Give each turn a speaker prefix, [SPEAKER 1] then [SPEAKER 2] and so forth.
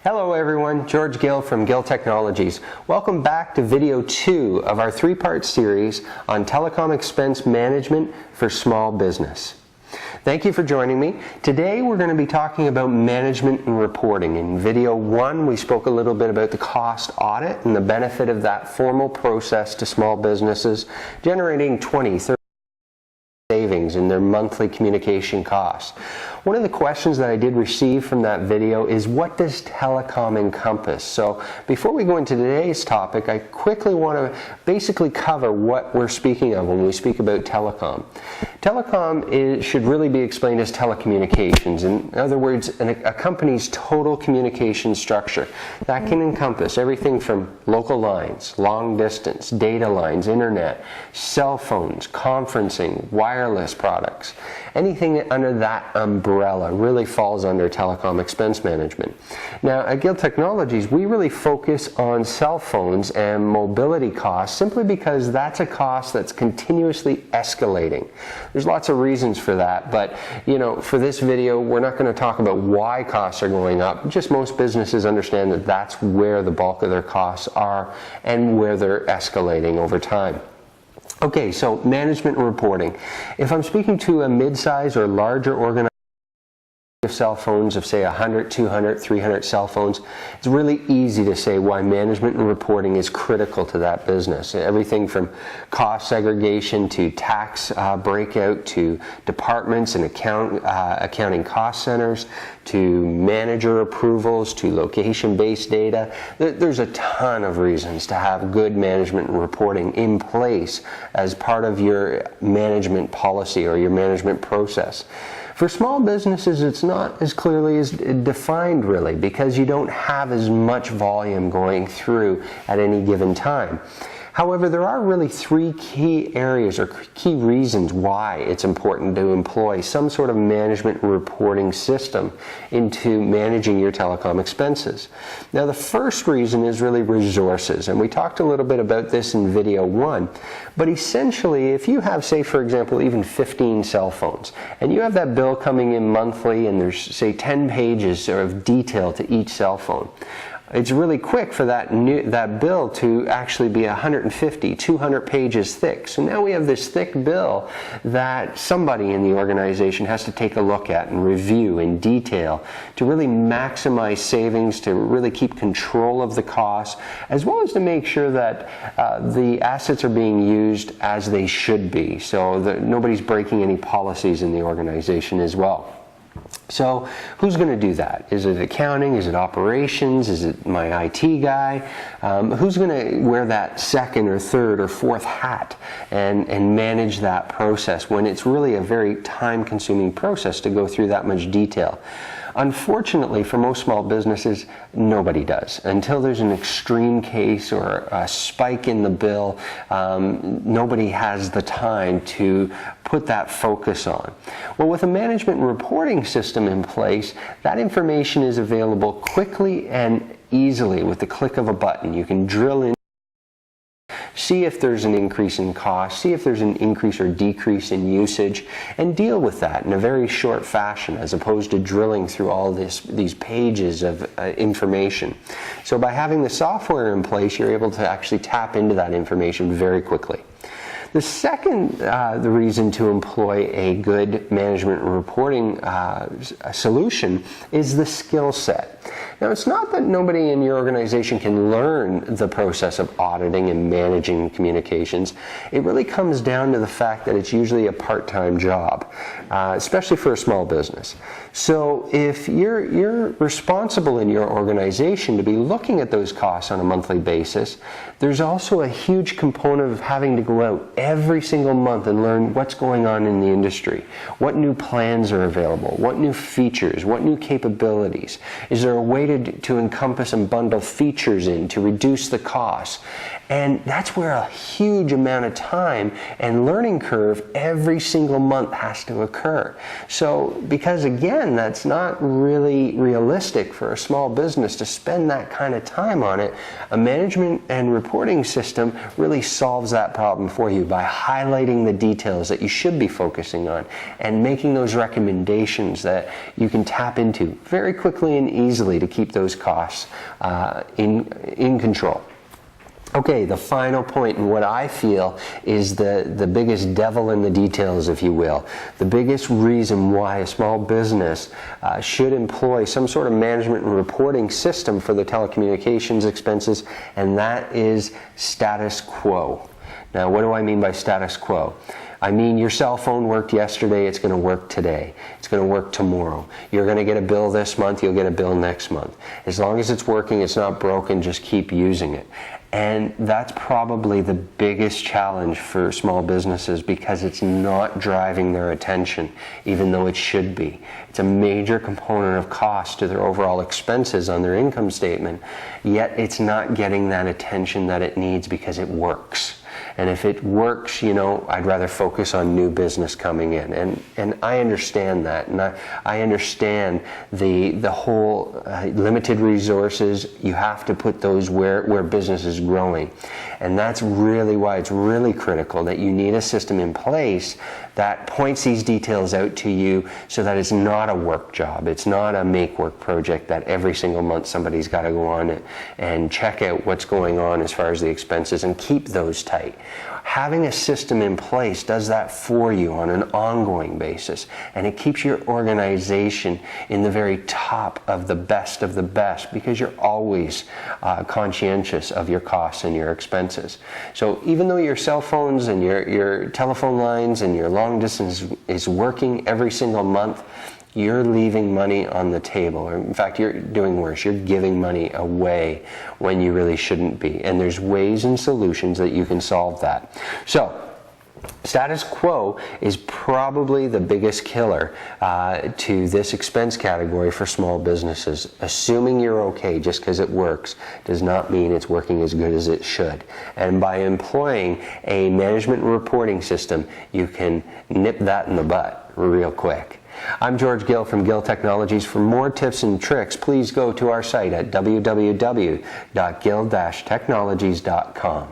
[SPEAKER 1] Hello everyone, George Gill from Gill Technologies. Welcome back to video 2 of our 3-part series on telecom expense management for small business. Thank you for joining me. Today we're going to be talking about management and reporting. In video 1 we spoke a little bit about the cost audit and the benefit of that formal process to small businesses, generating 20-30 savings in their monthly communication costs. One of the questions that I did receive from that video is, what does telecom encompass? So before we go into today's topic, I quickly want to basically cover what we're speaking of when we speak about telecom. Telecom should really be explained as telecommunications. In other words, a company's total communication structure. That can encompass everything from local lines, long distance, data lines, internet, cell phones, conferencing, wireless products. Anything under that umbrella really falls under telecom expense management. Now at Gill Technologies, we really focus on cell phones and mobility costs simply because that's a cost that's continuously escalating. There's lots of reasons for that, but for this video we're not going to talk about why costs are going up. Just most businesses understand that that's where the bulk of their costs are and where they're escalating over time. Okay, so management and reporting. If I'm speaking to a mid-size or larger organization of cell phones of say 100, 200, 300 cell phones, it's really easy to say why management and reporting is critical to that business. Everything from cost segregation to tax breakout to departments and accounting cost centers to manager approvals to location-based data. There's a ton of reasons to have good management and reporting in place as part of your management policy or your management process. For small businesses, it's not as clearly as defined really, because you don't have as much volume going through at any given time. However, there are really 3 key areas or key reasons why it's important to employ some sort of management and reporting system into managing your telecom expenses. Now, the first reason is really resources, and we talked a little bit about this in video 1, but essentially if you have, say for example, even 15 cell phones, and you have that bill coming in monthly and there's say 10 pages of detail to each cell phone, it's really quick for that bill to actually be 150, 200 pages thick. So now we have this thick bill that somebody in the organization has to take a look at and review in detail to really maximize savings, to really keep control of the costs, as well as to make sure that the assets are being used as they should be, so that nobody's breaking any policies in the organization as well. So who's going to do that? Is it accounting? Is it operations? Is it my IT guy? Who's going to wear that second or third or fourth hat and manage that process when it's really a very time-consuming process to go through that much detail? Unfortunately, for most small businesses, nobody does. Until there's an extreme case or a spike in the bill, nobody has the time to put that focus on. Well, with a management and reporting system in place, that information is available quickly and easily with the click of a button. You can drill in, see if there's an increase in cost, see if there's an increase or decrease in usage, and deal with that in a very short fashion as opposed to drilling through all these pages of information. So by having the software in place, you're able to actually tap into that information very quickly. The second the reason to employ a good management and reporting solution is the skill set. Now, it's not that nobody in your organization can learn the process of auditing and managing communications. It really comes down to the fact that it's usually a part-time job, especially for a small business. So if you're responsible in your organization to be looking at those costs on a monthly basis, there's also a huge component of having to go out every single month and learn what's going on in the industry, what new plans are available, what new features, what new capabilities. Is there a way to encompass and bundle features in to reduce the costs? And that's where a huge amount of time and learning curve every single month has to occur. So, because again, that's not really realistic for a small business to spend that kind of time on it, a management and reporting system really solves that problem for you by highlighting the details that you should be focusing on and making those recommendations that you can tap into very quickly and easily to keep those costs in control. Okay, the final point, and what I feel is the biggest devil in the details, if you will. The biggest reason why a small business should employ some sort of management and reporting system for the telecommunications expenses, and that is status quo. Now, what do I mean by status quo? I mean, your cell phone worked yesterday, it's going to work today. It's going to work tomorrow. You're going to get a bill this month, you'll get a bill next month. As long as it's working, it's not broken, just keep using it. And that's probably the biggest challenge for small businesses because it's not driving their attention, even though it should be. It's a major component of cost to their overall expenses on their income statement, yet it's not getting that attention that it needs because it works. And if it works, I'd rather focus on new business coming in. And I understand that. And I understand the whole limited resources. You have to put those where business is growing. And that's really why it's really critical that you need a system in place that points these details out to you so that it's not a work job. It's not a make-work project that every single month somebody's got to go on and check out what's going on as far as the expenses and keep those tight. Having a system in place does that for you on an ongoing basis, and it keeps your organization in the very top of the best because you're always conscientious of your costs and your expenses. So even though your cell phones and your telephone lines and your long distance is working every single month, you're leaving money on the table. Or in fact, you're doing worse. You're giving money away when you really shouldn't be. And there's ways and solutions that you can solve that. So, status quo is probably the biggest killer to this expense category for small businesses. Assuming you're okay just because it works does not mean it's working as good as it should. And by employing a management and reporting system, you can nip that in the butt real quick. I'm George Gill from Gill Technologies. For more tips and tricks, please go to our site at www.gill-technologies.com.